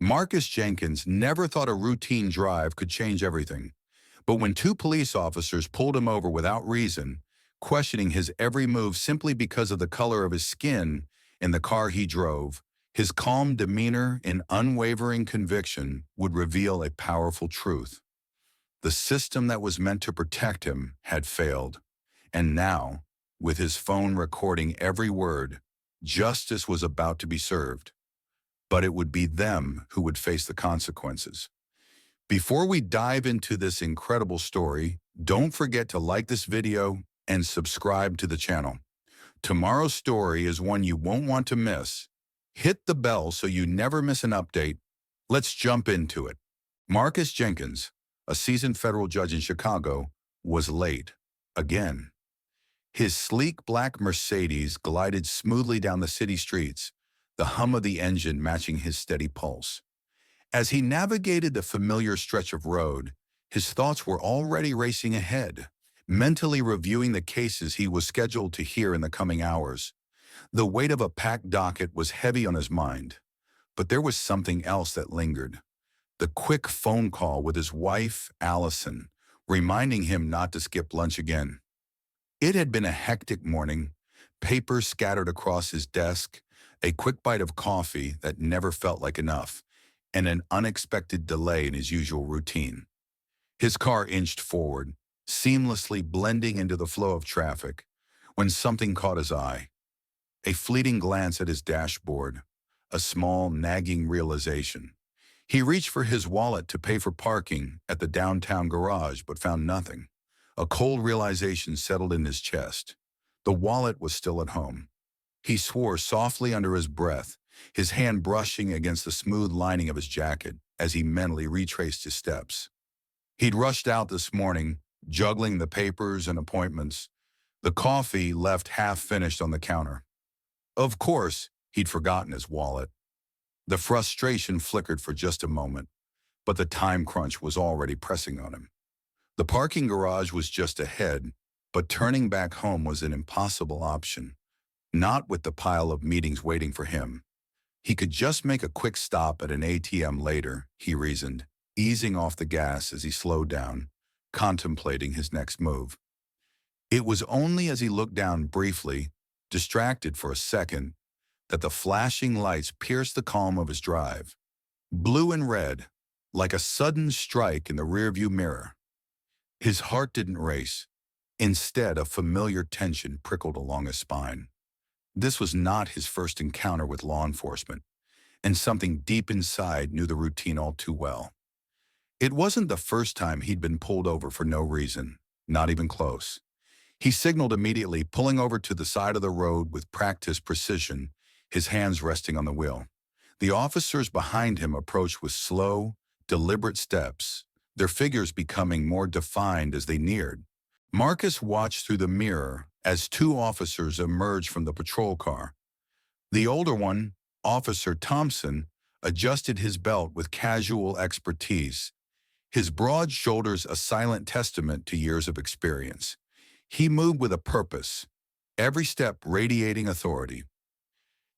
Marcus Jenkins never thought a routine drive could change everything. But when two police officers pulled him over without reason, questioning his every move simply because of the color of his skin in the car he drove, his calm demeanor and unwavering conviction would reveal a powerful truth. The system that was meant to protect him had failed. And now, with his phone recording every word, justice was about to be served. But it would be them who would face the consequences. Before we dive into this incredible story, don't forget to like this video and subscribe to the channel. Tomorrow's story is one you won't want to miss. Hit the bell so you never miss an update. Let's jump into it. Marcus Jenkins, a seasoned federal judge in Chicago, was late again. His sleek black Mercedes glided smoothly down the city streets, the hum of the engine matching his steady pulse. As he navigated the familiar stretch of road, his thoughts were already racing ahead, mentally reviewing the cases he was scheduled to hear in the coming hours. The weight of a packed docket was heavy on his mind, but there was something else that lingered. The quick phone call with his wife, Allison, reminding him not to skip lunch again. It had been a hectic morning, papers scattered across his desk, a quick bite of coffee that never felt like enough, and an unexpected delay in his usual routine. His car inched forward, seamlessly blending into the flow of traffic, when something caught his eye. A fleeting glance at his dashboard, a small, nagging realization. He reached for his wallet to pay for parking at the downtown garage, but found nothing. A cold realization settled in his chest. The wallet was still at home. He swore softly under his breath, his hand brushing against the smooth lining of his jacket as he mentally retraced his steps. He'd rushed out this morning, juggling the papers and appointments, the coffee left half-finished on the counter. Of course, he'd forgotten his wallet. The frustration flickered for just a moment, but the time crunch was already pressing on him. The parking garage was just ahead, but turning back home was an impossible option. Not with the pile of meetings waiting for him. He could just make a quick stop at an ATM later, he reasoned, easing off the gas as he slowed down, contemplating his next move. It was only as he looked down briefly, distracted for a second, that the flashing lights pierced the calm of his drive. Blue and red, like a sudden strike in the rearview mirror. His heart didn't race. Instead, a familiar tension prickled along his spine. This was not his first encounter with law enforcement, and something deep inside knew the routine all too well. It wasn't the first time he'd been pulled over for no reason, not even close. He signaled immediately, pulling over to the side of the road with practiced precision, his hands resting on the wheel. The officers behind him approached with slow, deliberate steps, their figures becoming more defined as they neared. Marcus watched through the mirror as two officers emerged from the patrol car. The older one, Officer Thompson, adjusted his belt with casual expertise, his broad shoulders a silent testament to years of experience. He moved with a purpose, every step radiating authority.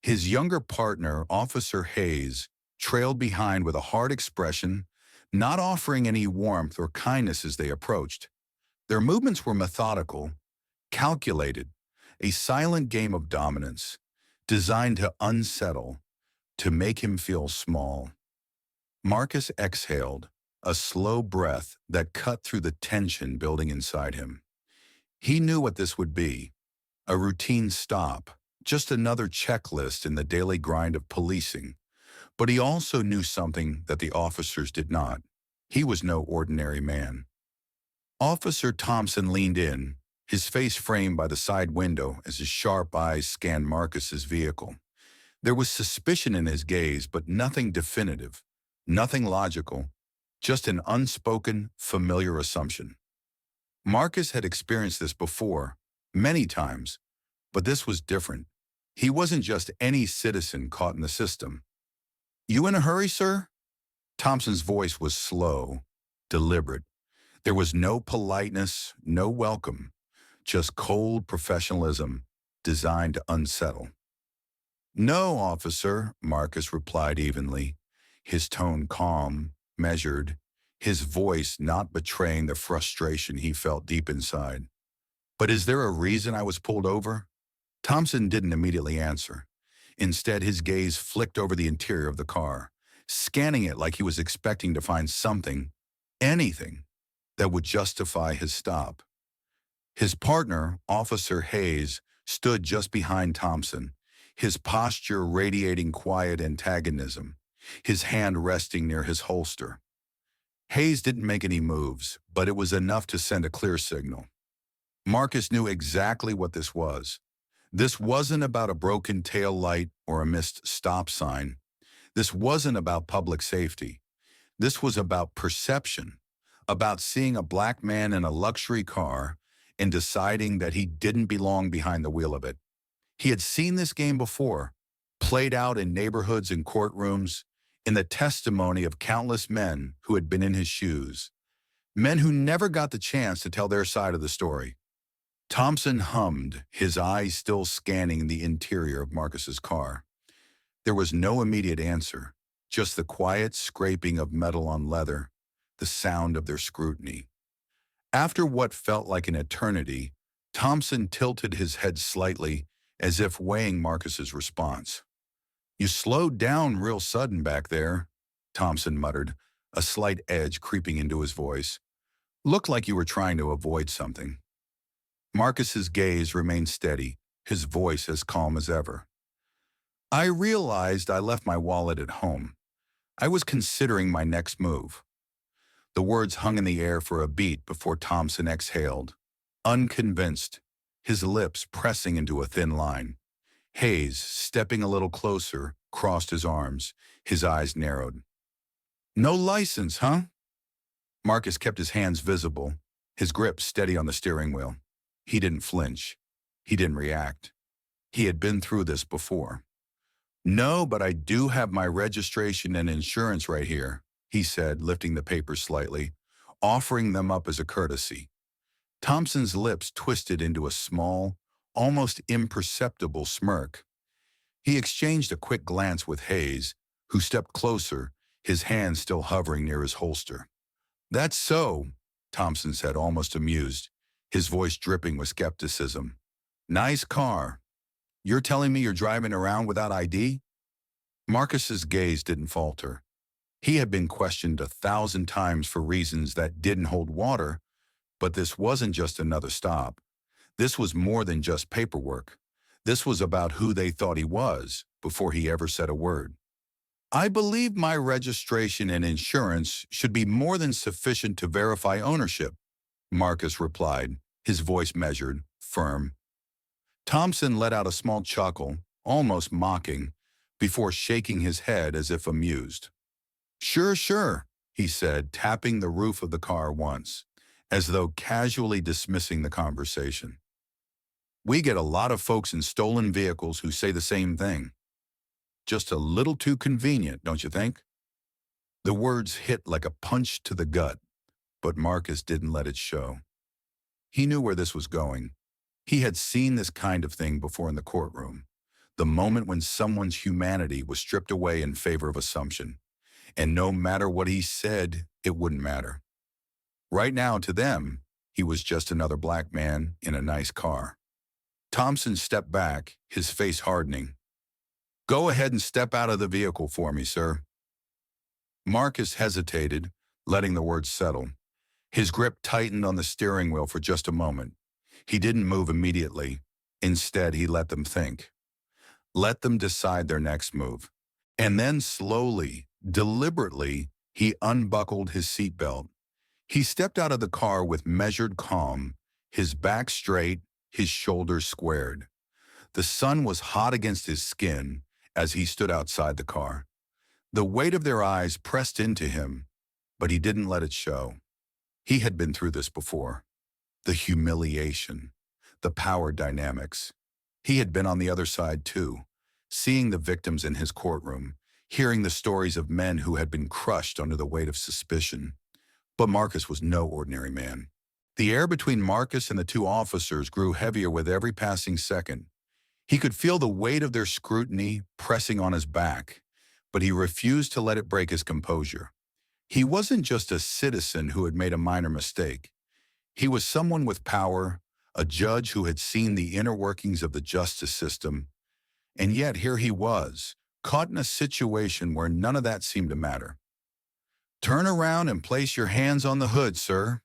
His younger partner, Officer Hayes, trailed behind with a hard expression, not offering any warmth or kindness as they approached. Their movements were methodical, calculated, a silent game of dominance, designed to unsettle, to make him feel small. Marcus exhaled, a slow breath that cut through the tension building inside him. He knew what this would be, a routine stop, just another checklist in the daily grind of policing. But he also knew something that the officers did not. He was no ordinary man. Officer Thompson leaned in, his face framed by the side window as his sharp eyes scanned Marcus's vehicle. There was suspicion in his gaze, but nothing definitive, nothing logical, just an unspoken, familiar assumption. Marcus had experienced this before, many times, but this was different. He wasn't just any citizen caught in the system. "You in a hurry, sir?" Thompson's voice was slow, deliberate. There was no politeness, no welcome, just cold professionalism designed to unsettle. "No, officer," Marcus replied evenly, his tone calm, measured, his voice not betraying the frustration he felt deep inside. "But is there a reason I was pulled over?" Thompson didn't immediately answer. Instead, his gaze flicked over the interior of the car, scanning it like he was expecting to find something, anything, that would justify his stop. His partner, Officer Hayes, stood just behind Thompson, his posture radiating quiet antagonism, his hand resting near his holster. Hayes didn't make any moves, but it was enough to send a clear signal. Marcus knew exactly what this was. This wasn't about a broken tail light or a missed stop sign. This wasn't about public safety. This was about perception, about seeing a black man in a luxury car and deciding that he didn't belong behind the wheel of it. He had seen this game before, played out in neighborhoods and courtrooms, in the testimony of countless men who had been in his shoes, men who never got the chance to tell their side of the story. Thompson hummed, his eyes still scanning the interior of Marcus's car. There was no immediate answer, just the quiet scraping of metal on leather, the sound of their scrutiny. After what felt like an eternity, Thompson tilted his head slightly, as if weighing Marcus's response. "You slowed down real sudden back there," Thompson muttered, a slight edge creeping into his voice. "Looked like you were trying to avoid something." Marcus's gaze remained steady, his voice as calm as ever. "I realized I left my wallet at home. I was considering my next move." The words hung in the air for a beat before Thompson exhaled, unconvinced, his lips pressing into a thin line. Hayes, stepping a little closer, crossed his arms, his eyes narrowed. "No license, huh?" Marcus kept his hands visible, his grip steady on the steering wheel. He didn't flinch. He didn't react. He had been through this before. "No, but I do have my registration and insurance right here," he said, lifting the papers slightly, offering them up as a courtesy. Thompson's lips twisted into a small, almost imperceptible smirk. He exchanged a quick glance with Hayes, who stepped closer, his hand still hovering near his holster. "That's so," Thompson said, almost amused, his voice dripping with skepticism. "Nice car. You're telling me you're driving around without ID?" Marcus's gaze didn't falter. He had been questioned 1,000 times for reasons that didn't hold water, but this wasn't just another stop. This was more than just paperwork. This was about who they thought he was before he ever said a word. "I believe my registration and insurance should be more than sufficient to verify ownership," Marcus replied, his voice measured, firm. Thompson let out a small chuckle, almost mocking, before shaking his head as if amused. "Sure, sure," he said, tapping the roof of the car once, as though casually dismissing the conversation. "We get a lot of folks in stolen vehicles who say the same thing. Just a little too convenient, don't you think?" The words hit like a punch to the gut, but Marcus didn't let it show. He knew where this was going. He had seen this kind of thing before in the courtroom, the moment when someone's humanity was stripped away in favor of assumption. And no matter what he said, it wouldn't matter. Right now, to them, he was just another black man in a nice car. Thompson stepped back, his face hardening. "Go ahead and step out of the vehicle for me, sir." Marcus hesitated, letting the words settle. His grip tightened on the steering wheel for just a moment. He didn't move immediately. Instead, he let them think. Let them decide their next move. And then slowly, deliberately, he unbuckled his seatbelt. He stepped out of the car with measured calm, his back straight, his shoulders squared. The sun was hot against his skin as he stood outside the car. The weight of their eyes pressed into him, but he didn't let it show. He had been through this before. The humiliation, the power dynamics. He had been on the other side too, seeing the victims in his courtroom, hearing the stories of men who had been crushed under the weight of suspicion. But Marcus was no ordinary man. The air between Marcus and the two officers grew heavier with every passing second. He could feel the weight of their scrutiny pressing on his back, but he refused to let it break his composure. He wasn't just a citizen who had made a minor mistake. He was someone with power, a judge who had seen the inner workings of the justice system, and yet here he was, caught in a situation where none of that seemed to matter. "Turn around and place your hands on the hood, sir,"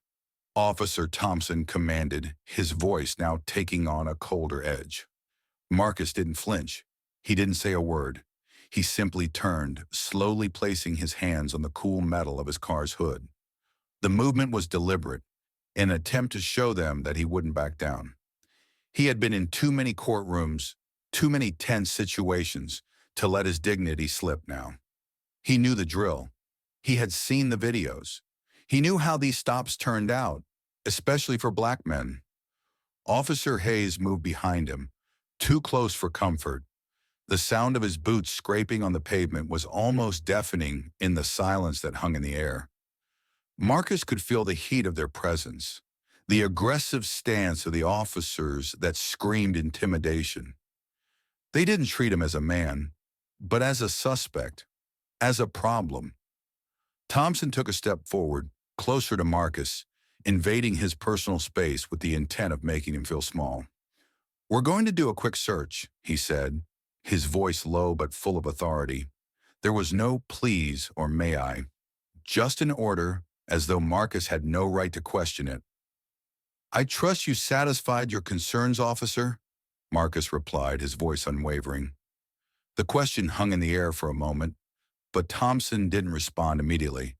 Officer Thompson commanded, his voice now taking on a colder edge. Marcus didn't flinch. He didn't say a word. He simply turned, slowly placing his hands on the cool metal of his car's hood. The movement was deliberate, an attempt to show them that he wouldn't back down. He had been in too many courtrooms, too many tense situations, to let his dignity slip now. He knew the drill. He had seen the videos. He knew how these stops turned out, especially for black men. Officer Hayes moved behind him, too close for comfort. The sound of his boots scraping on the pavement was almost deafening in the silence that hung in the air. Marcus could feel the heat of their presence, the aggressive stance of the officers that screamed intimidation. They didn't treat him as a man, but as a suspect, as a problem. Thompson took a step forward, closer to Marcus, invading his personal space with the intent of making him feel small. "We're going to do a quick search," he said, his voice low but full of authority. There was no please or may I, just an order, as though Marcus had no right to question it. "I trust you satisfied your concerns, officer," Marcus replied, his voice unwavering. The question hung in the air for a moment, but Thompson didn't respond immediately.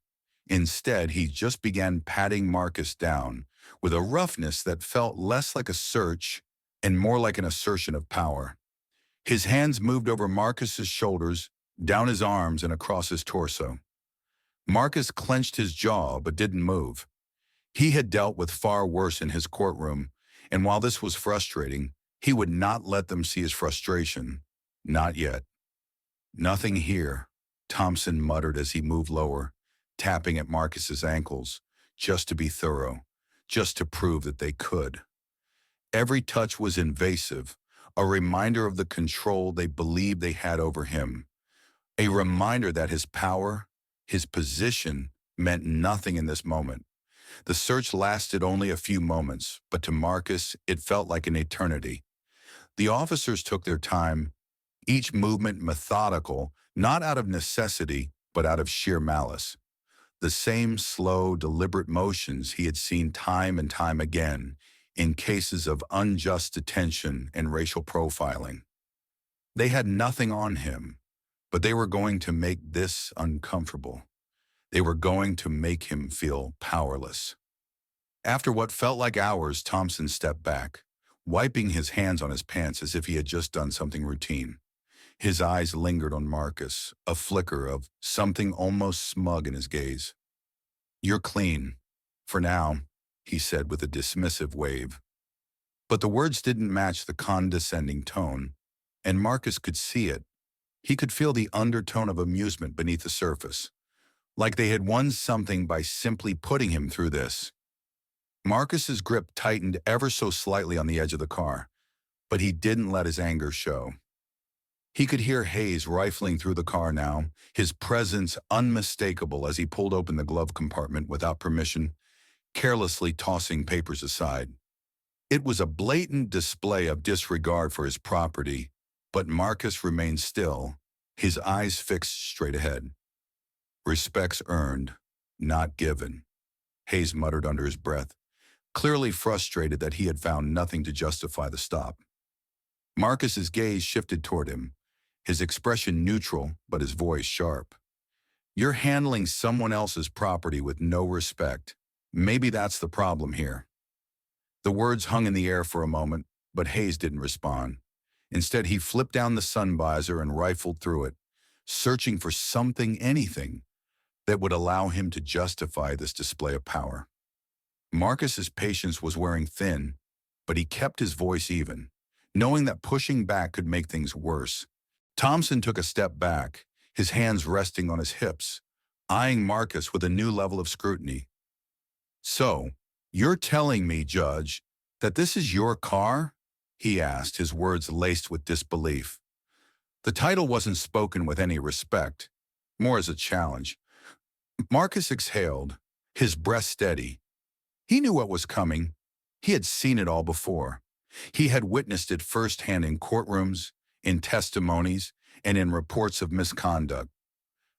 Instead, he just began patting Marcus down with a roughness that felt less like a search and more like an assertion of power. His hands moved over Marcus's shoulders, down his arms and across his torso. Marcus clenched his jaw but didn't move. He had dealt with far worse in his courtroom, and while this was frustrating, he would not let them see his frustration. Not yet. "Nothing here," Thompson muttered as he moved lower, tapping at Marcus's ankles, just to be thorough, just to prove that they could. Every touch was invasive, a reminder of the control they believed they had over him, a reminder that his power, his position, meant nothing in this moment. The search lasted only a few moments, but to Marcus, it felt like an eternity. The officers took their time, each movement methodical, not out of necessity, but out of sheer malice. The same slow, deliberate motions he had seen time and time again in cases of unjust detention and racial profiling. They had nothing on him, but they were going to make this uncomfortable. They were going to make him feel powerless. After what felt like hours, Thompson stepped back, wiping his hands on his pants as if he had just done something routine. His eyes lingered on Marcus, a flicker of something almost smug in his gaze. "You're clean. For now," he said with a dismissive wave. But the words didn't match the condescending tone, and Marcus could see it. He could feel the undertone of amusement beneath the surface, like they had won something by simply putting him through this. Marcus's grip tightened ever so slightly on the edge of the car, but he didn't let his anger show. He could hear Hayes rifling through the car now, his presence unmistakable as he pulled open the glove compartment without permission, carelessly tossing papers aside. It was a blatant display of disregard for his property, but Marcus remained still, his eyes fixed straight ahead. "Respect's earned, not given," Hayes muttered under his breath, clearly frustrated that he had found nothing to justify the stop. Marcus's gaze shifted toward him, his expression neutral but his voice sharp. "You're handling someone else's property with no respect. Maybe that's the problem here." The words hung in the air for a moment, but Hayes didn't respond. Instead, he flipped down the sun visor and rifled through it, searching for something, anything, that would allow him to justify this display of power. Marcus's patience was wearing thin, but he kept his voice even, knowing that pushing back could make things worse. Thompson took a step back, his hands resting on his hips, eyeing Marcus with a new level of scrutiny. "So, you're telling me, Judge, that this is your car?" he asked, his words laced with disbelief. The title wasn't spoken with any respect, more as a challenge. Marcus exhaled, his breath steady. He knew what was coming. He had seen it all before. He had witnessed it firsthand in courtrooms, in testimonies, and in reports of misconduct.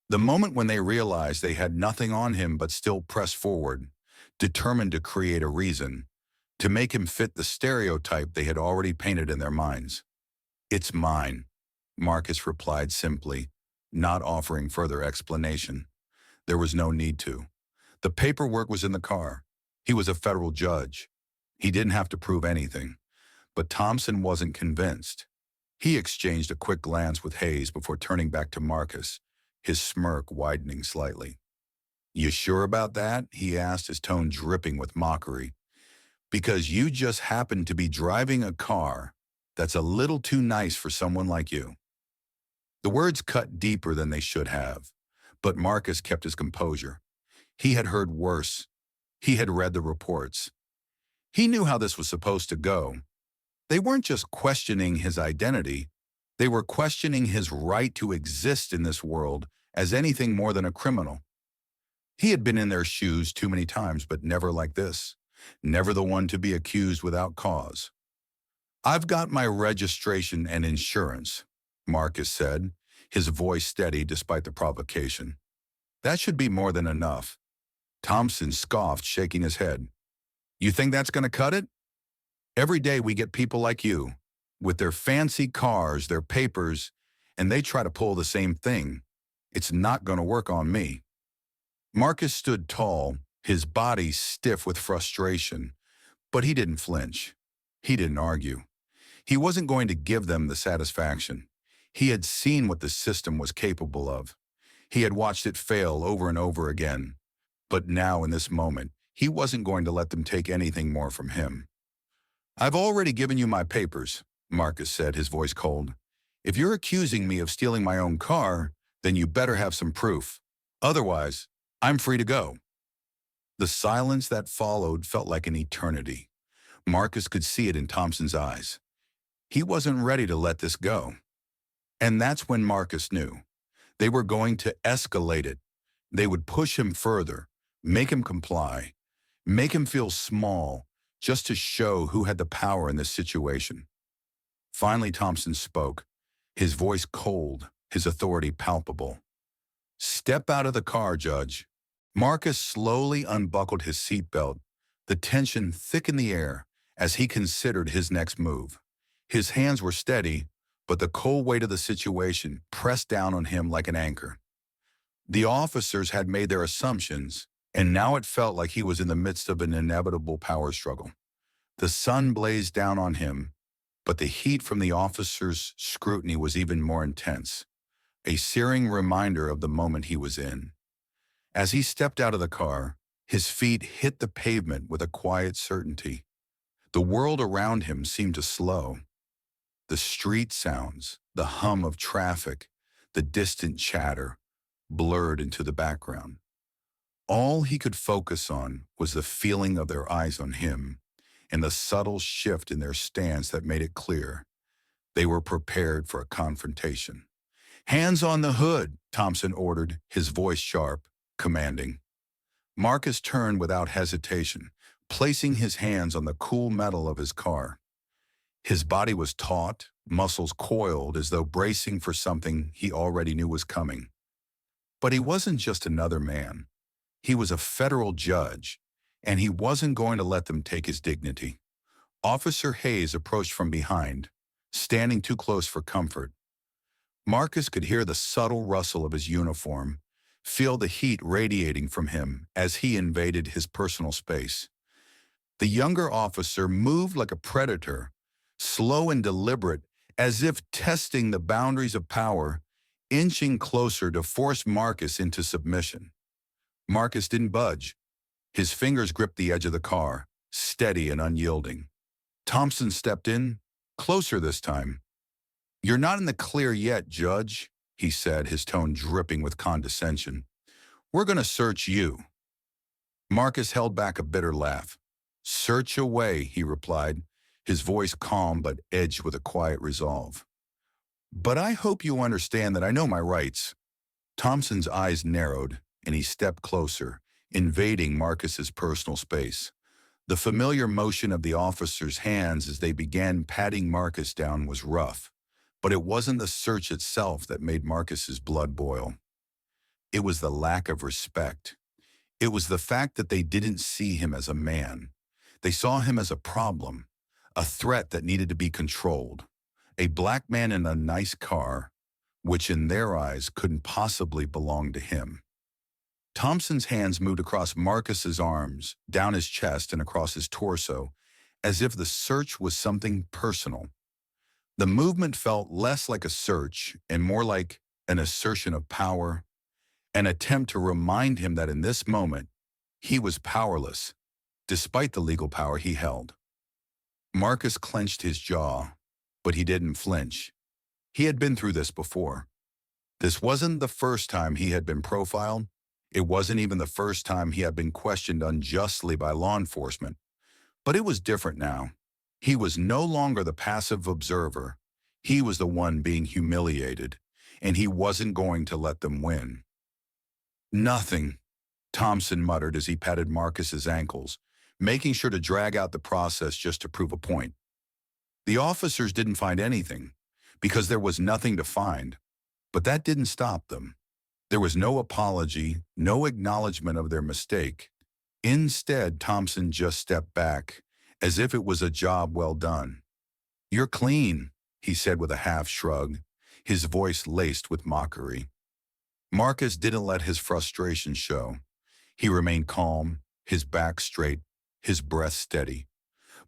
The moment when they realized they had nothing on him but still pressed forward, determined to create a reason, to make him fit the stereotype they had already painted in their minds. "It's mine," Marcus replied simply, not offering further explanation. There was no need to. The paperwork was in the car. He was a federal judge. He didn't have to prove anything. But Thompson wasn't convinced. He exchanged a quick glance with Hayes before turning back to Marcus, his smirk widening slightly. "You sure about that?" he asked, his tone dripping with mockery. "Because you just happen to be driving a car that's a little too nice for someone like you." The words cut deeper than they should have, but Marcus kept his composure. He had heard worse. He had read the reports. He knew how this was supposed to go. They weren't just questioning his identity. They were questioning his right to exist in this world as anything more than a criminal. He had been in their shoes too many times, but never like this. Never the one to be accused without cause. "I've got my registration and insurance," Marcus said, his voice steady despite the provocation. "That should be more than enough." Thompson scoffed, shaking his head. "You think that's going to cut it? Every day we get people like you, with their fancy cars, their papers, and they try to pull the same thing. It's not going to work on me." Marcus stood tall, his body stiff with frustration, but he didn't flinch. He didn't argue. He wasn't going to give them the satisfaction. He had seen what the system was capable of. He had watched it fail over and over again. But now, in this moment, he wasn't going to let them take anything more from him. "I've already given you my papers," Marcus said, his voice cold. "If you're accusing me of stealing my own car, then you better have some proof. Otherwise, I'm free to go." The silence that followed felt like an eternity. Marcus could see it in Thompson's eyes. He wasn't ready to let this go. And that's when Marcus knew. They were going to escalate it. They would push him further, make him comply, make him feel small, just to show who had the power in this situation. Finally, Thompson spoke, his voice cold, his authority palpable. "Step out of the car, Judge." Marcus slowly unbuckled his seatbelt, the tension thick in the air as he considered his next move. His hands were steady, but the cold weight of the situation pressed down on him like an anchor. The officers had made their assumptions, and now it felt like he was in the midst of an inevitable power struggle. The sun blazed down on him, but the heat from the officers' scrutiny was even more intense, a searing reminder of the moment he was in. As he stepped out of the car, his feet hit the pavement with a quiet certainty. The world around him seemed to slow. The street sounds, the hum of traffic, the distant chatter, blurred into the background. All he could focus on was the feeling of their eyes on him and the subtle shift in their stance that made it clear they were prepared for a confrontation. "Hands on the hood," Thompson ordered, his voice sharp, commanding. Marcus turned without hesitation, placing his hands on the cool metal of his car. His body was taut, muscles coiled as though bracing for something he already knew was coming. But he wasn't just another man. He was a federal judge, and he wasn't going to let them take his dignity. Officer Hayes approached from behind, standing too close for comfort. Marcus could hear the subtle rustle of his uniform, feel the heat radiating from him as he invaded his personal space. The younger officer moved like a predator, slow and deliberate, as if testing the boundaries of power, inching closer to force Marcus into submission. Marcus didn't budge. His fingers gripped the edge of the car, steady and unyielding. Thompson stepped in, closer this time. "You're not in the clear yet, Judge," he said, his tone dripping with condescension. "We're going to search you." Marcus held back a bitter laugh. "Search away," he replied, his voice calm but edged with a quiet resolve. "But I hope you understand that I know my rights." Thompson's eyes narrowed, and he stepped closer, invading Marcus's personal space. The familiar motion of the officer's hands as they began patting Marcus down was rough, but it wasn't the search itself that made Marcus's blood boil. It was the lack of respect. It was the fact that they didn't see him as a man. They saw him as a problem, a threat that needed to be controlled. A black man in a nice car, which in their eyes couldn't possibly belong to him. Thompson's hands moved across Marcus's arms, down his chest and across his torso, as if the search was something personal. The movement felt less like a search and more like an assertion of power, an attempt to remind him that in this moment, he was powerless, despite the legal power he held. Marcus clenched his jaw, but he didn't flinch. He had been through this before. This wasn't the first time he had been profiled. It wasn't even the first time he had been questioned unjustly by law enforcement. But it was different now. He was no longer the passive observer. He was the one being humiliated, and he wasn't going to let them win. "Nothing," Thompson muttered as he patted Marcus's ankles, making sure to drag out the process just to prove a point. The officers didn't find anything, because there was nothing to find. But that didn't stop them. There was no apology, no acknowledgement of their mistake. Instead, Thompson just stepped back, as if it was a job well done. "You're clean," he said with a half shrug, his voice laced with mockery. Marcus didn't let his frustration show. He remained calm, his back straight, his breath steady.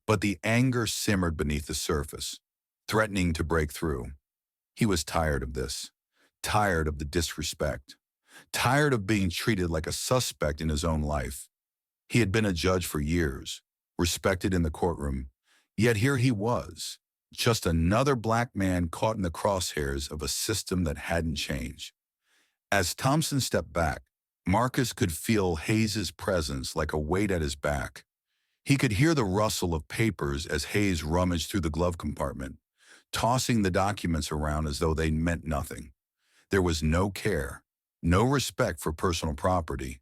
But the anger simmered beneath the surface, threatening to break through. He was tired of this, tired of the disrespect, tired of being treated like a suspect in his own life. He had been a judge for years, respected in the courtroom, yet here he was, just another black man caught in the crosshairs of a system that hadn't changed. As Thompson stepped back, Marcus could feel Hayes' presence like a weight at his back. He could hear the rustle of papers as Hayes rummaged through the glove compartment, tossing the documents around as though they meant nothing. There was no care, no respect for personal property,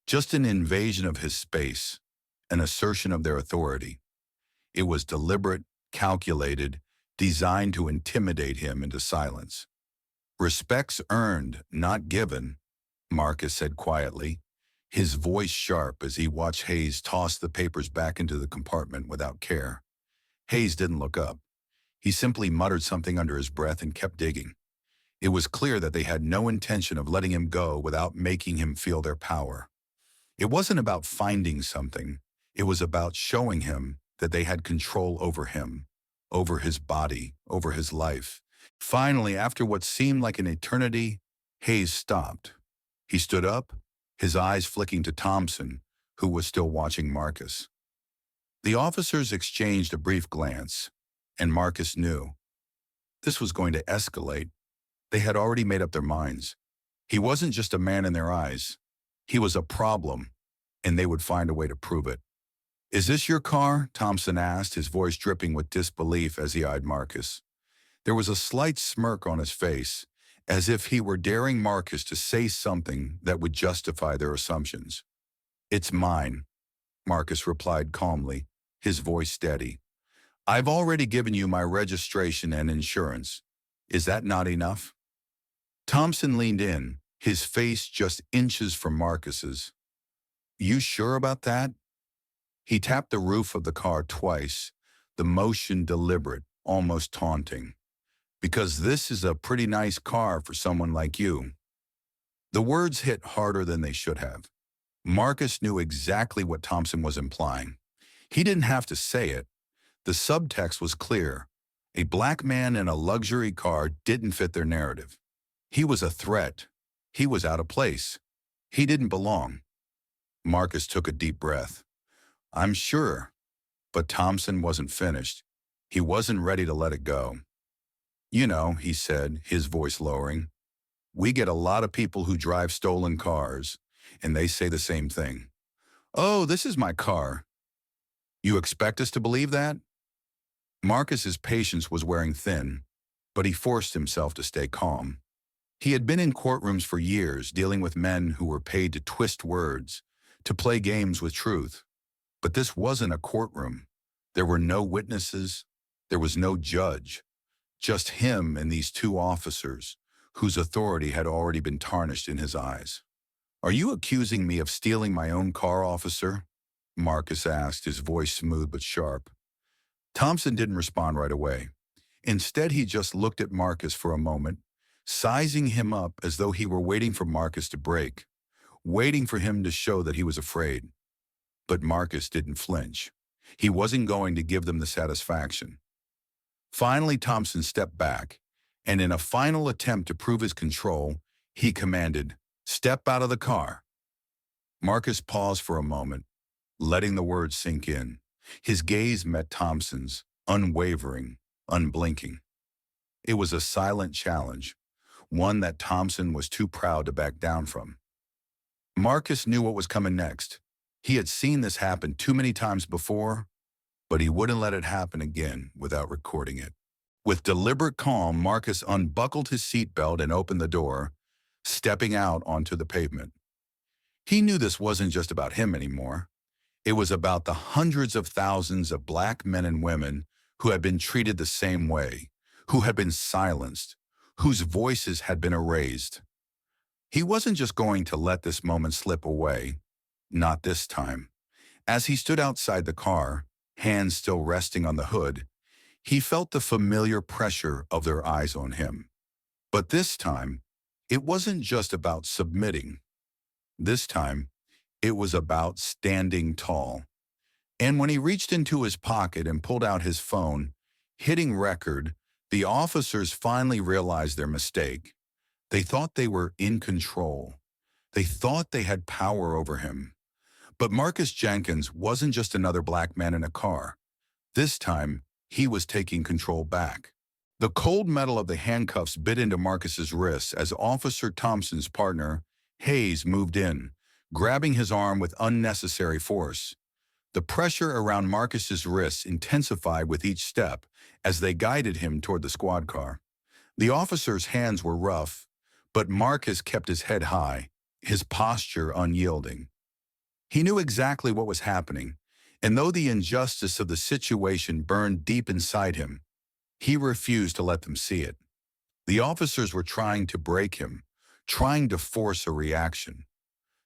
just an invasion of his space, an assertion of their authority. It was deliberate, calculated, designed to intimidate him into silence. "Respect's earned, not given," Marcus said quietly, his voice sharp as he watched Hayes toss the papers back into the compartment without care. Hayes didn't look up. He simply muttered something under his breath and kept digging. It was clear that they had no intention of letting him go without making him feel their power. It wasn't about finding something. It was about showing him that they had control over him, over his body, over his life. Finally, after what seemed like an eternity, Hayes stopped. He stood up, his eyes flicking to Thompson, who was still watching Marcus. The officers exchanged a brief glance, and Marcus knew. This was going to escalate. They had already made up their minds. He wasn't just a man in their eyes. He was a problem, and they would find a way to prove it. "Is this your car?" Thompson asked, his voice dripping with disbelief as he eyed Marcus. There was a slight smirk on his face, as if he were daring Marcus to say something that would justify their assumptions. "It's mine," Marcus replied calmly, his voice steady. "I've already given you my registration and insurance. Is that not enough?" Thompson leaned in, his face just inches from Marcus's. "You sure about that?" He tapped the roof of the car twice, the motion deliberate, almost taunting. "Because this is a pretty nice car for someone like you." The words hit harder than they should have. Marcus knew exactly what Thompson was implying. He didn't have to say it. The subtext was clear. A black man in a luxury car didn't fit their narrative. He was a threat. He was out of place. He didn't belong. Marcus took a deep breath. "I'm sure." But Thompson wasn't finished. He wasn't ready to let it go. "You know," he said, his voice lowering, "we get a lot of people who drive stolen cars, and they say the same thing. 'Oh, this is my car.' You expect us to believe that?" Marcus's patience was wearing thin, but he forced himself to stay calm. He had been in courtrooms for years dealing with men who were paid to twist words, to play games with truth. But this wasn't a courtroom. There were no witnesses. There was no judge. Just him and these two officers, whose authority had already been tarnished in his eyes. "Are you accusing me of stealing my own car, officer?" Marcus asked, his voice smooth but sharp. Thompson didn't respond right away. Instead, he just looked at Marcus for a moment, sizing him up as though he were waiting for Marcus to break, waiting for him to show that he was afraid. But Marcus didn't flinch. He wasn't going to give them the satisfaction. Finally, Thompson stepped back, and in a final attempt to prove his control, he commanded, "Step out of the car." Marcus paused for a moment, letting the words sink in. His gaze met Thompson's, unwavering, unblinking. It was a silent challenge, one that Thompson was too proud to back down from. Marcus knew what was coming next. He had seen this happen too many times before, but he wouldn't let it happen again without recording it. With deliberate calm, Marcus unbuckled his seatbelt and opened the door, stepping out onto the pavement. He knew this wasn't just about him anymore. It was about the hundreds of thousands of black men and women who had been treated the same way, who had been silenced, whose voices had been erased. He wasn't just going to let this moment slip away. Not this time. As he stood outside the car, hands still resting on the hood, he felt the familiar pressure of their eyes on him. But this time, it wasn't just about submitting. This time, it was about standing tall. And when he reached into his pocket and pulled out his phone, hitting record, the officers finally realized their mistake. They thought they were in control. They thought they had power over him. But Marcus Jenkins wasn't just another black man in a car. This time, he was taking control back. The cold metal of the handcuffs bit into Marcus's wrists as Officer Thompson's partner, Hayes, moved in, grabbing his arm with unnecessary force. The pressure around Marcus's wrists intensified with each step as they guided him toward the squad car. The officer's hands were rough, but Marcus kept his head high, his posture unyielding. He knew exactly what was happening, and though the injustice of the situation burned deep inside him, he refused to let them see it. The officers were trying to break him, trying to force a reaction,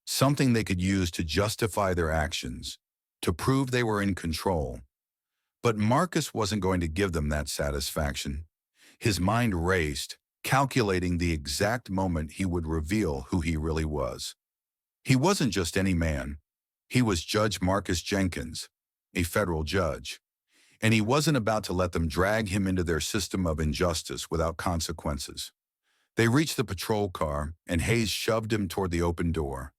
something they could use to justify their actions, to prove they were in control. But Marcus wasn't going to give them that satisfaction. His mind raced, calculating the exact moment he would reveal who he really was. He wasn't just any man. He was Judge Marcus Jenkins, a federal judge. And he wasn't about to let them drag him into their system of injustice without consequences. They reached the patrol car, and Hayes shoved him toward the open door.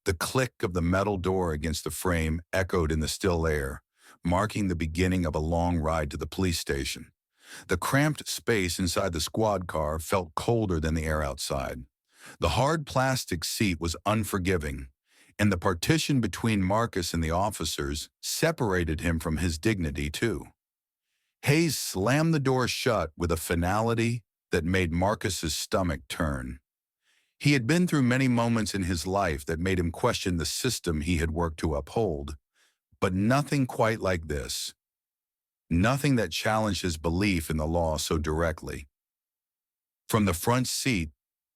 The click of the metal door against the frame echoed in the still air, marking the beginning of a long ride to the police station. The cramped space inside the squad car felt colder than the air outside. The hard plastic seat was unforgiving, and the partition between Marcus and the officers separated him from his dignity too. Hayes slammed the door shut with a finality that made Marcus's stomach turn. He had been through many moments in his life that made him question the system he had worked to uphold, but nothing quite like this. Nothing that challenged his belief in the law so directly. From the front seat,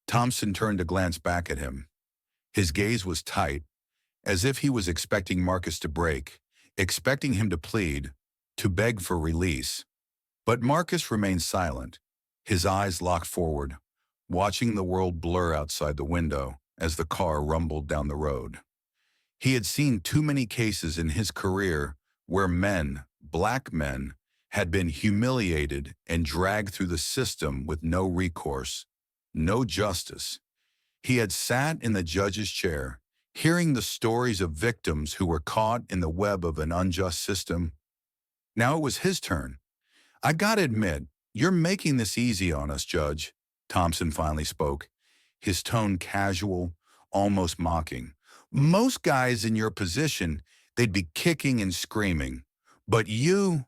Thompson turned to glance back at him. His gaze was tight, as if he was expecting Marcus to break, expecting him to plead, to beg for release. But Marcus remained silent, his eyes locked forward, watching the world blur outside the window as the car rumbled down the road. He had seen too many cases in his career where men, black men, had been humiliated and dragged through the system with no recourse, no justice. He had sat in the judge's chair, hearing the stories of victims who were caught in the web of an unjust system. Now it was his turn. "I gotta admit, you're making this easy on us, Judge," Thompson finally spoke, his tone casual, almost mocking. "Most guys in your position, they'd be kicking and screaming. But you've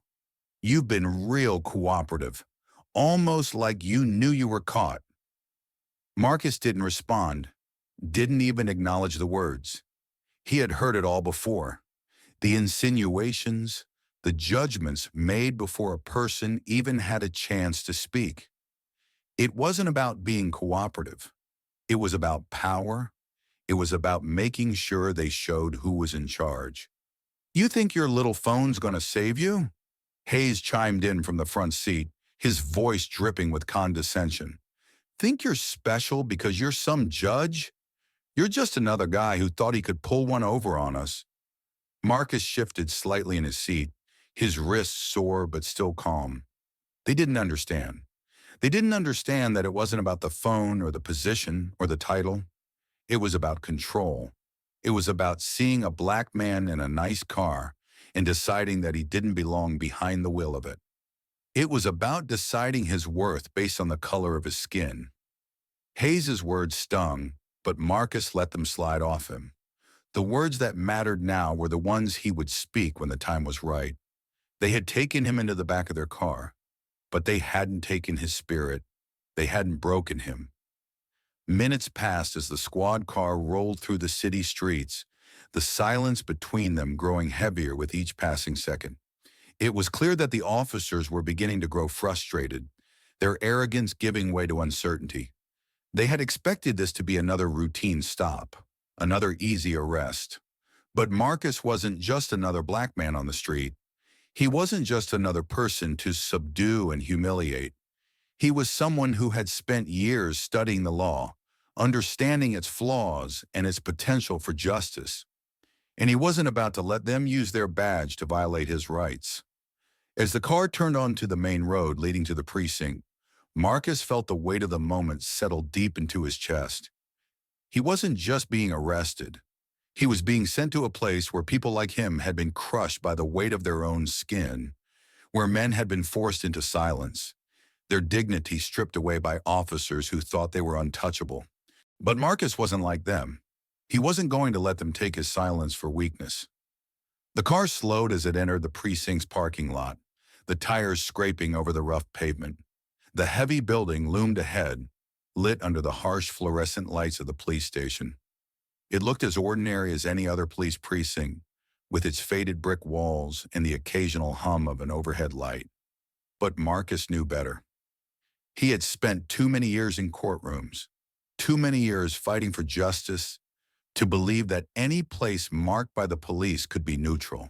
been real cooperative, almost like you knew you were caught." Marcus didn't respond, didn't even acknowledge the words. He had heard it all before. The insinuations, the judgments made before a person even had a chance to speak. It wasn't about being cooperative. It was about power. It was about making sure they showed who was in charge. "You think your little phone's gonna save you?" Hayes chimed in from the front seat, his voice dripping with condescension. "Think you're special because you're some judge? You're just another guy who thought he could pull one over on us." Marcus shifted slightly in his seat, his wrists sore but still calm. They didn't understand. They didn't understand that it wasn't about the phone or the position or the title. It was about control. It was about seeing a black man in a nice car and deciding that he didn't belong behind the wheel of it. It was about deciding his worth based on the color of his skin. Hayes's words stung, but Marcus let them slide off him. The words that mattered now were the ones he would speak when the time was right. They had taken him into the back of their car, but they hadn't taken his spirit. They hadn't broken him. Minutes passed as the squad car rolled through the city streets, the silence between them growing heavier with each passing second. It was clear that the officers were beginning to grow frustrated, their arrogance giving way to uncertainty. They had expected this to be another routine stop, another easy arrest. But Marcus wasn't just another black man on the street. He wasn't just another person to subdue and humiliate. He was someone who had spent years studying the law, understanding its flaws and its potential for justice. And he wasn't about to let them use their badge to violate his rights. As the car turned onto the main road leading to the precinct, Marcus felt the weight of the moment settle deep into his chest. He wasn't just being arrested. He was being sent to a place where people like him had been crushed by the weight of their own skin, where men had been forced into silence, their dignity stripped away by officers who thought they were untouchable. But Marcus wasn't like them. He wasn't going to let them take his silence for weakness. The car slowed as it entered the precinct's parking lot, the tires scraping over the rough pavement. The heavy building loomed ahead, lit under the harsh fluorescent lights of the police station. It looked as ordinary as any other police precinct, with its faded brick walls and the occasional hum of an overhead light. But Marcus knew better. He had spent too many years in courtrooms, too many years fighting for justice, to believe that any place marked by the police could be neutral.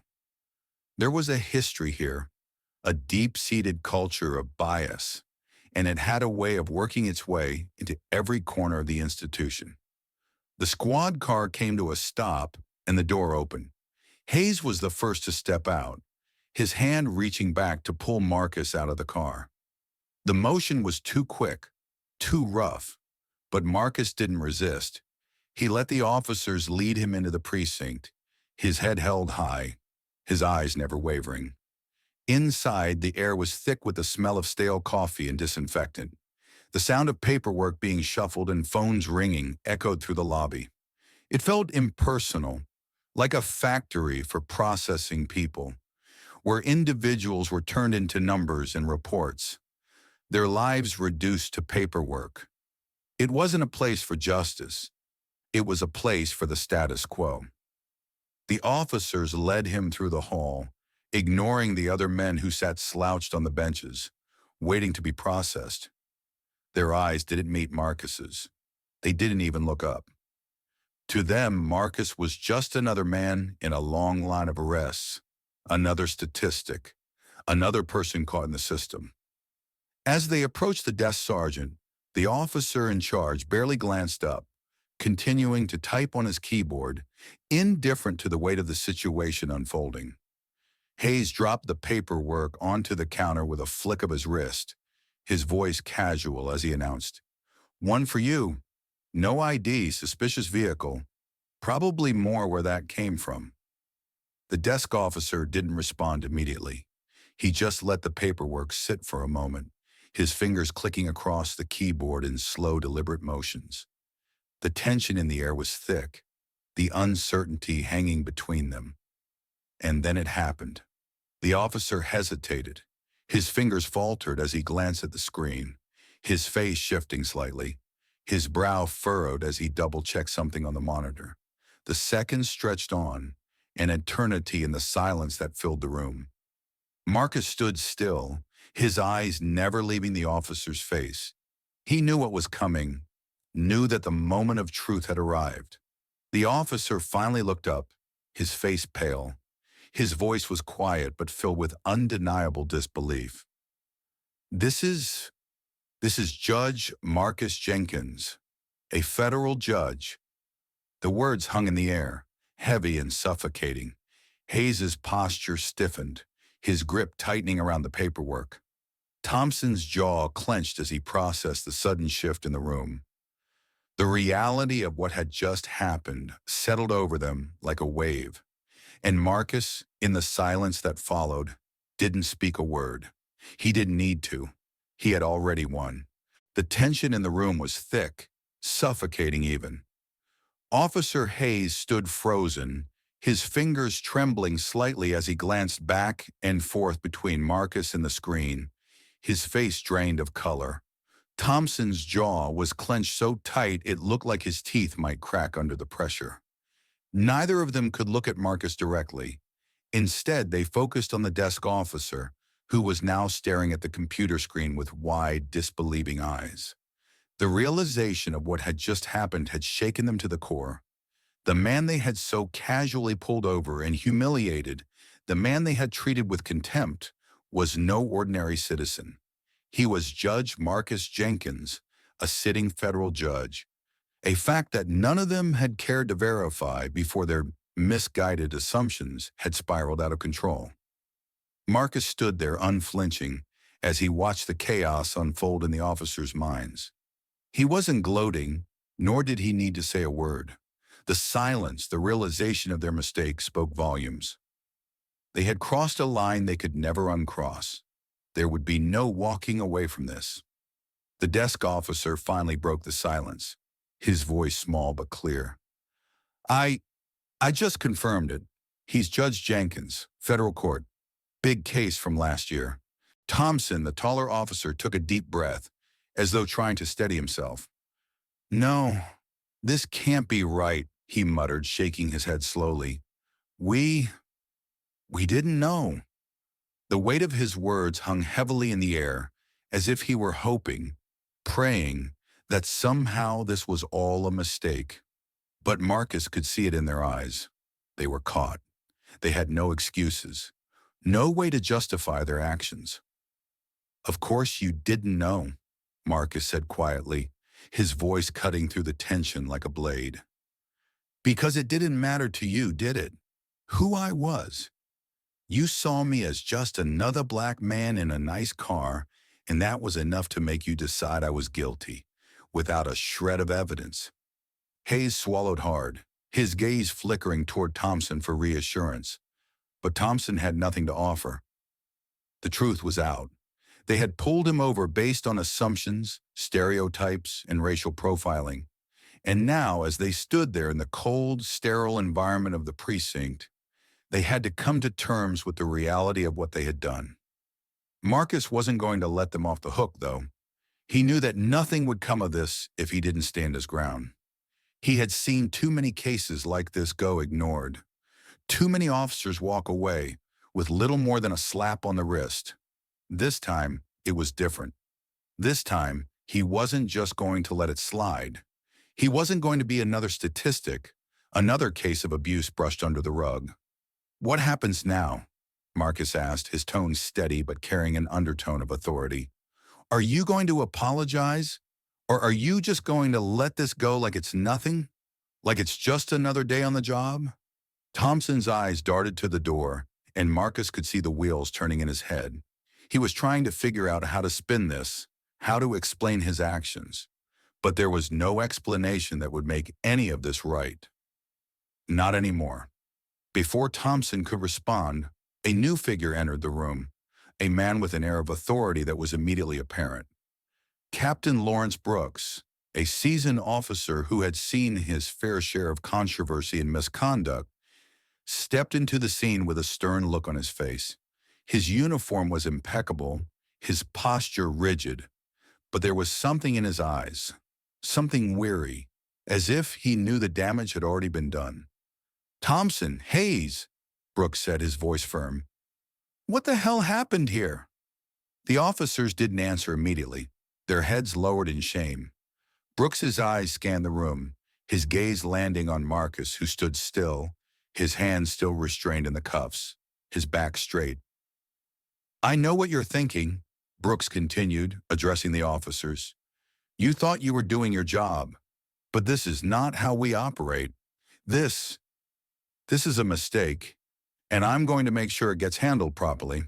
There was a history here, a deep-seated culture of bias, and it had a way of working its way into every corner of the institution. The squad car came to a stop and the door opened. Hayes was the first to step out, his hand reaching back to pull Marcus out of the car. The motion was too quick, too rough, but Marcus didn't resist. He let the officers lead him into the precinct, his head held high, his eyes never wavering. Inside, the air was thick with the smell of stale coffee and disinfectant. The sound of paperwork being shuffled and phones ringing echoed through the lobby. It felt impersonal, like a factory for processing people, where individuals were turned into numbers and reports, their lives reduced to paperwork. It wasn't a place for justice. It was a place for the status quo. The officers led him through the hall, ignoring the other men who sat slouched on the benches, waiting to be processed. Their eyes didn't meet Marcus's. They didn't even look up. To them, Marcus was just another man in a long line of arrests, another statistic, another person caught in the system. As they approached the desk sergeant, the officer in charge barely glanced up, continuing to type on his keyboard, indifferent to the weight of the situation unfolding. Hayes dropped the paperwork onto the counter with a flick of his wrist, his voice casual as he announced, "One for you. No ID, suspicious vehicle. Probably more where that came from." The desk officer didn't respond immediately. He just let the paperwork sit for a moment, his fingers clicking across the keyboard in slow, deliberate motions. The tension in the air was thick, the uncertainty hanging between them. And then it happened. The officer hesitated. His fingers faltered as he glanced at the screen, his face shifting slightly. His brow furrowed as he double-checked something on the monitor. The seconds stretched on, an eternity in the silence that filled the room. Marcus stood still, his eyes never leaving the officer's face. He knew what was coming, knew that the moment of truth had arrived. The officer finally looked up, his face pale. His voice was quiet but filled with undeniable disbelief. This is Judge Marcus Jenkins, a federal judge." The words hung in the air, heavy and suffocating. Hayes's posture stiffened, his grip tightening around the paperwork. Thompson's jaw clenched as he processed the sudden shift in the room. The reality of what had just happened settled over them like a wave, and Marcus, in the silence that followed, didn't speak a word. He didn't need to. He had already won. The tension in the room was thick, suffocating even. Officer Hayes stood frozen, his fingers trembling slightly as he glanced back and forth between Marcus and the screen, his face drained of color. Thompson's jaw was clenched so tight it looked like his teeth might crack under the pressure. Neither of them could look at Marcus directly. Instead, they focused on the desk officer, who was now staring at the computer screen with wide, disbelieving eyes. The realization of what had just happened had shaken them to the core. The man they had so casually pulled over and humiliated, the man they had treated with contempt, was no ordinary citizen. He was Judge Marcus Jenkins, a sitting federal judge, a fact that none of them had cared to verify before their misguided assumptions had spiraled out of control. Marcus stood there unflinching as he watched the chaos unfold in the officers' minds. He wasn't gloating, nor did he need to say a word. The silence, the realization of their mistake spoke volumes. They had crossed a line they could never uncross. There would be no walking away from this. The desk officer finally broke the silence, his voice small but clear. I just confirmed it. He's Judge Jenkins, federal court. Big case from last year." Thompson, the taller officer, took a deep breath, as though trying to steady himself. "No, this can't be right," he muttered, shaking his head slowly. We didn't know." The weight of his words hung heavily in the air, as if he were hoping, praying, that somehow this was all a mistake. But Marcus could see it in their eyes. They were caught. They had no excuses, no way to justify their actions. "Of course you didn't know," Marcus said quietly, his voice cutting through the tension like a blade. "Because it didn't matter to you, did it? Who I was. You saw me as just another black man in a nice car, and that was enough to make you decide I was guilty, without a shred of evidence." Hayes swallowed hard, his gaze flickering toward Thompson for reassurance. But Thompson had nothing to offer. The truth was out. They had pulled him over based on assumptions, stereotypes, and racial profiling. And now, as they stood there in the cold, sterile environment of the precinct, they had to come to terms with the reality of what they had done. Marcus wasn't going to let them off the hook, though. He knew that nothing would come of this if he didn't stand his ground. He had seen too many cases like this go ignored. Too many officers walk away with little more than a slap on the wrist. This time, it was different. This time, he wasn't just going to let it slide. He wasn't going to be another statistic, another case of abuse brushed under the rug. "What happens now?" Marcus asked, his tone steady but carrying an undertone of authority. "Are you going to apologize? Or are you just going to let this go like it's nothing? Like it's just another day on the job?" Thompson's eyes darted to the door, and Marcus could see the wheels turning in his head. He was trying to figure out how to spin this, how to explain his actions. But there was no explanation that would make any of this right. Not anymore. Before Thompson could respond, a new figure entered the room, a man with an air of authority that was immediately apparent. Captain Lawrence Brooks, a seasoned officer who had seen his fair share of controversy and misconduct, stepped into the scene with a stern look on his face. His uniform was impeccable, his posture rigid, but there was something in his eyes, something weary, as if he knew the damage had already been done. "Thompson, Hayes," Brooks said, his voice firm. "What the hell happened here?" The officers didn't answer immediately, their heads lowered in shame. Brooks's eyes scanned the room, his gaze landing on Marcus, who stood still, his hands still restrained in the cuffs, his back straight. "I know what you're thinking," Brooks continued, addressing the officers. "You thought you were doing your job, but this is not how we operate. This is a mistake, and I'm going to make sure it gets handled properly."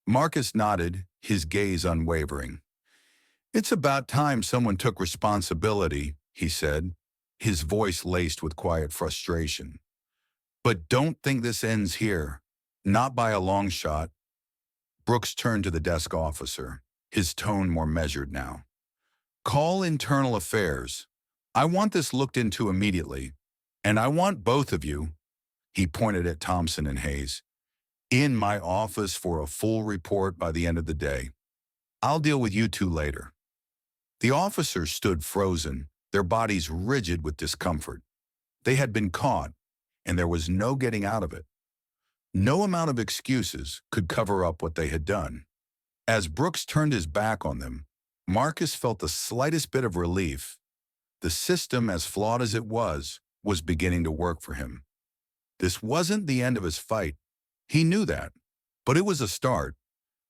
Marcus nodded, his gaze unwavering. "It's about time someone took responsibility," he said, his voice laced with quiet frustration. "But don't think this ends here. Not by a long shot." Brooks turned to the desk officer, his tone more measured now. "Call internal affairs. I want this looked into immediately, and I want both of you," he pointed at Thompson and Hayes, "in my office for a full report by the end of the day. I'll deal with you two later." The officers stood frozen, their bodies rigid with discomfort. They had been caught, and there was no getting out of it. No amount of excuses could cover up what they had done. As Brooks turned his back on them, Marcus felt the slightest bit of relief. The system, as flawed as it was beginning to work for him. This wasn't the end of his fight. He knew that, but it was a start.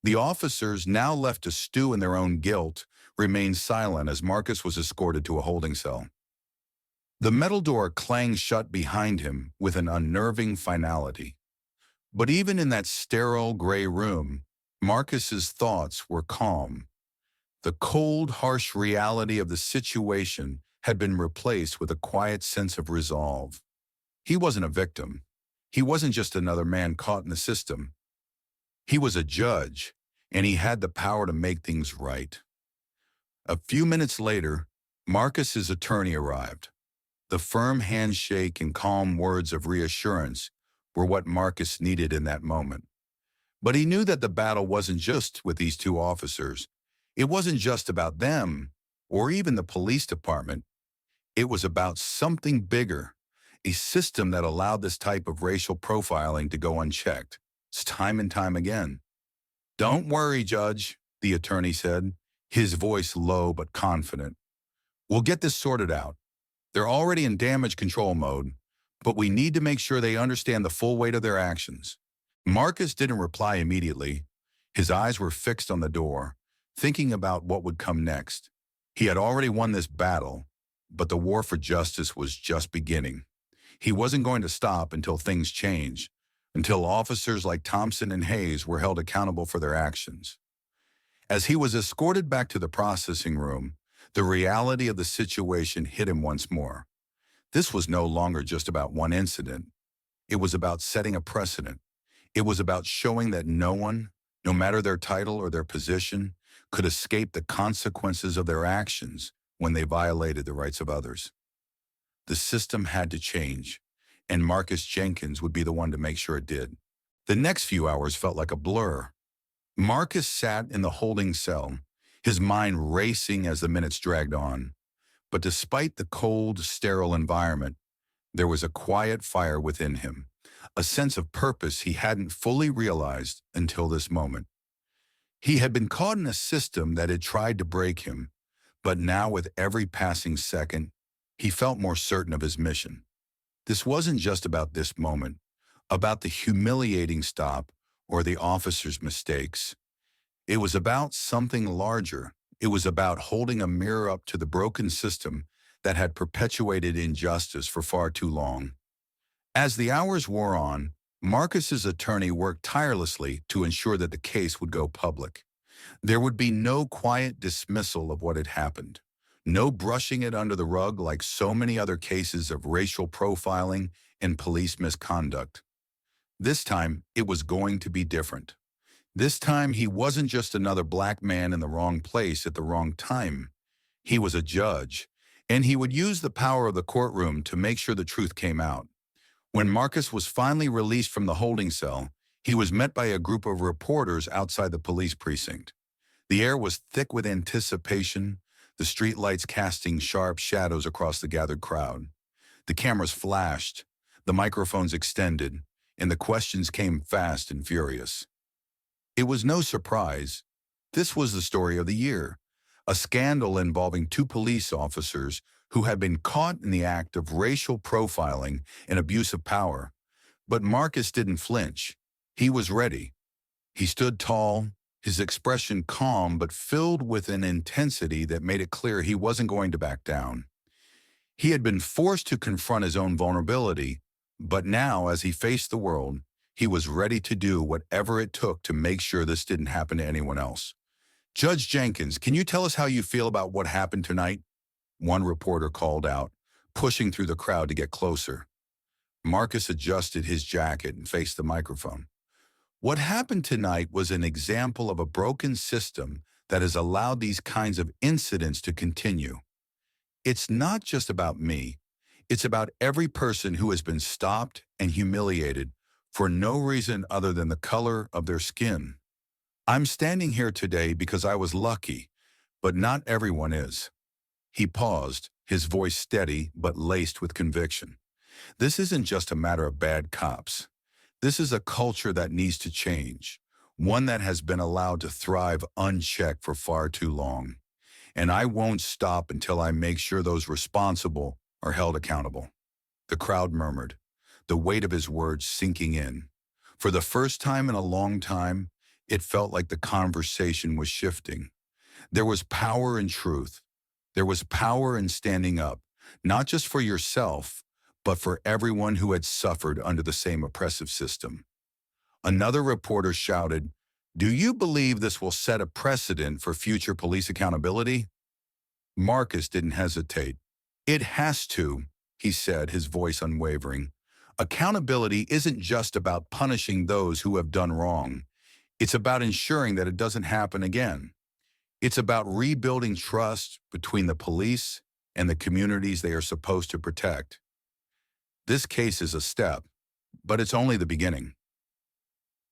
The officers, now left to stew in their own guilt, remained silent as Marcus was escorted to a holding cell. The metal door clanged shut behind him with an unnerving finality. But even in that sterile gray room, Marcus's thoughts were calm. The cold, harsh reality of the situation had been replaced with a quiet sense of resolve. He wasn't a victim. He wasn't just another man caught in the system. He was a judge, and he had the power to make things right. A few minutes later, Marcus's attorney arrived. The firm handshake and calm words of reassurance were what Marcus needed in that moment. But he knew that the battle wasn't just with these two officers. It wasn't just about them, or even the police department. It was about something bigger, a system that allowed this type of racial profiling to go unchecked, time and time again. "Don't worry, Judge," the attorney said, his voice low but confident. "We'll get this sorted out. They're already in damage control mode, but we need to make sure they understand the full weight of their actions." Marcus didn't reply immediately. His eyes were fixed on the door, thinking about what would come next. He had already won this battle, but the war for justice was just beginning. He wasn't going to stop until things changed, until officers like Thompson and Hayes were held accountable for their actions. As he was escorted back to the processing room, the reality of the situation hit him once more. This was no longer just about one incident. It was about setting a precedent. It was about showing that no one, no matter their title or their position, could escape the consequences of their actions when they violated the rights of others. The system had to change, and Marcus Jenkins would be the one to make sure it did. The next few hours felt like a blur. Marcus sat in the holding cell, his mind racing as the minutes dragged on. But despite the cold, sterile environment, there was a quiet fire within him, a sense of purpose he hadn't fully realized until this moment. He had been caught in a system that had tried to break him, but now with every passing second, he felt more certain of his mission. This wasn't just about this moment, about the humiliating stop or the officer's mistakes. It was about something larger. It was about holding a mirror up to the broken system that had perpetuated injustice for far too long. As the hours wore on, Marcus's attorney worked tirelessly to ensure that the case would go public. There would be no quiet dismissal of what had happened, no brushing it under the rug like so many other cases of racial profiling and police misconduct. This time, it was going to be different. This time, he wasn't just another black man in the wrong place at the wrong time. He was a judge, and he would use the power of the courtroom to make sure the truth came out. When Marcus was finally released from the holding cell, he was met by a group of reporters outside the police precinct. The air was thick with anticipation, the streetlights casting sharp shadows across the gathered crowd. The cameras flashed, the microphones extended, and the questions came fast and furious. It was no surprise. This was the story of the year, a scandal involving two police officers who had been caught in the act of racial profiling and abuse of power. But Marcus didn't flinch. He was ready. He stood tall, his expression calm but filled with an intensity that made it clear he wasn't going to back down. He had been forced to confront his own vulnerability, but now, as he faced the world, he was ready to do whatever it took to make sure this didn't happen to anyone else. "Judge Jenkins, can you tell us how you feel about what happened tonight?" One reporter called out, pushing through the crowd to get closer. Marcus adjusted his jacket and faced the microphone. "What happened tonight was an example of a broken system that has allowed these kinds of incidents to continue. It's not just about me. It's about every person who has been stopped and humiliated for no reason other than the color of their skin. I'm standing here today because I was lucky, but not everyone is." He paused, his voice steady but laced with conviction. "This isn't just a matter of bad cops. This is a culture that needs to change, one that has been allowed to thrive unchecked for far too long. And I won't stop until I make sure those responsible are held accountable." The crowd murmured, the weight of his words sinking in. For the first time in a long time, it felt like the conversation was shifting. There was power in truth. There was power in standing up, not just for yourself, but for everyone who had suffered under the same oppressive system. Another reporter shouted, "Do you believe this will set a precedent for future police accountability?" Marcus didn't hesitate. "It has to," he said, his voice unwavering. "Accountability isn't just about punishing those who have done wrong. It's about ensuring that it doesn't happen again. It's about rebuilding trust between the police and the communities they are supposed to protect. This case is a step, but it's only the beginning."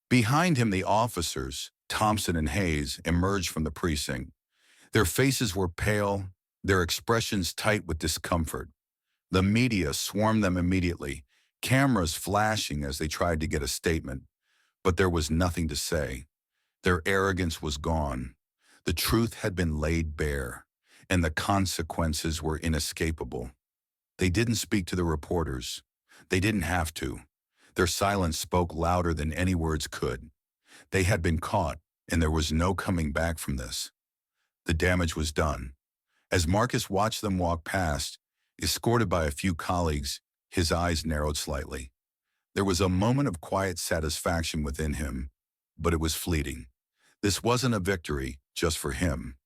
Behind him, the officers, Thompson and Hayes, emerged from the precinct. Their faces were pale, their expressions tight with discomfort. The media swarmed them immediately, cameras flashing as they tried to get a statement. But there was nothing to say. Their arrogance was gone. The truth had been laid bare, and the consequences were inescapable. They didn't speak to the reporters. They didn't have to. Their silence spoke louder than any words could. They had been caught, and there was no coming back from this. The damage was done. As Marcus watched them walk past, escorted by a few colleagues, his eyes narrowed slightly. There was a moment of quiet satisfaction within him, but it was fleeting. This wasn't a victory just for him.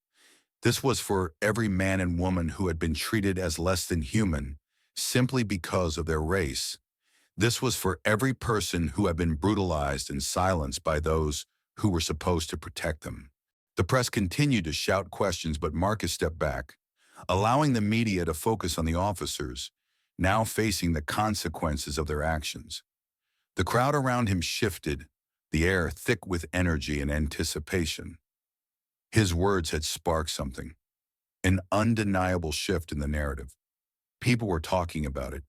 This was for every man and woman who had been treated as less than human simply because of their race. This was for every person who had been brutalized and silenced by those who were supposed to protect them. The press continued to shout questions, but Marcus stepped back, allowing the media to focus on the officers, now facing the consequences of their actions. The crowd around him shifted, the air thick with energy and anticipation. His words had sparked something, an undeniable shift in the narrative. People were talking about it.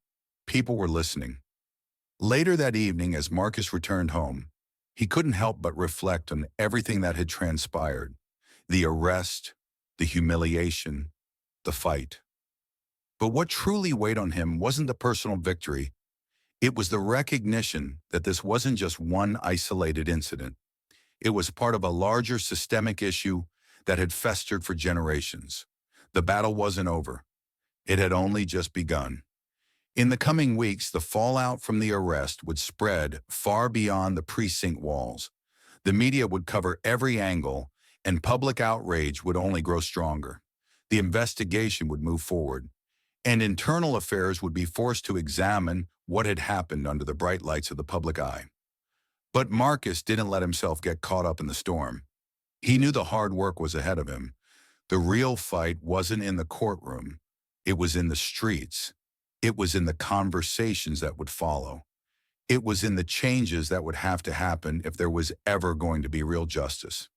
People were listening. Later that evening, as Marcus returned home, he couldn't help but reflect on everything that had transpired: the arrest, the humiliation, the fight. But what truly weighed on him wasn't the personal victory. It was the recognition that this wasn't just one isolated incident. It was part of a larger systemic issue that had festered for generations. The battle wasn't over. It had only just begun. In the coming weeks, the fallout from the arrest would spread far beyond the precinct walls. The media would cover every angle, and public outrage would only grow stronger. The investigation would move forward, and internal affairs would be forced to examine what had happened under the bright lights of the public eye. But Marcus didn't let himself get caught up in the storm. He knew the hard work was ahead of him. The real fight wasn't in the courtroom. It was in the streets. It was in the conversations that would follow. It was in the changes that would have to happen if there was ever going to be real justice.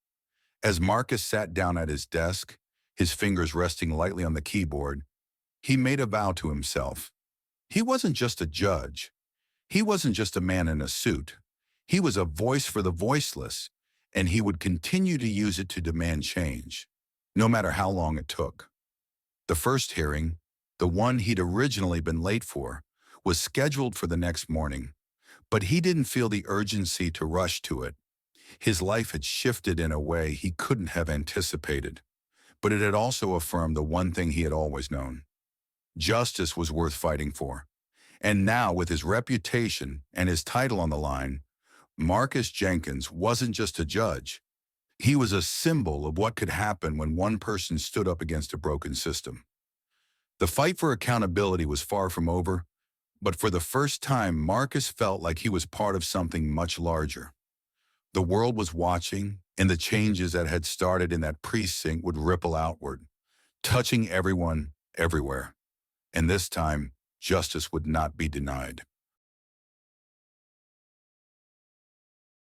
As Marcus sat down at his desk, his fingers resting lightly on the keyboard, he made a vow to himself. He wasn't just a judge. He wasn't just a man in a suit. He was a voice for the voiceless, and he would continue to use it to demand change, no matter how long it took. The first hearing, the one he'd originally been late for, was scheduled for the next morning, but he didn't feel the urgency to rush to it. His life had shifted in a way he couldn't have anticipated, but it had also affirmed the one thing he had always known. Justice was worth fighting for. And now, with his reputation and his title on the line, Marcus Jenkins wasn't just a judge. He was a symbol of what could happen when one person stood up against a broken system. The fight for accountability was far from over, but for the first time, Marcus felt like he was part of something much larger. The world was watching, and the changes that had started in that precinct would ripple outward, touching everyone, everywhere. And this time, justice would not be denied.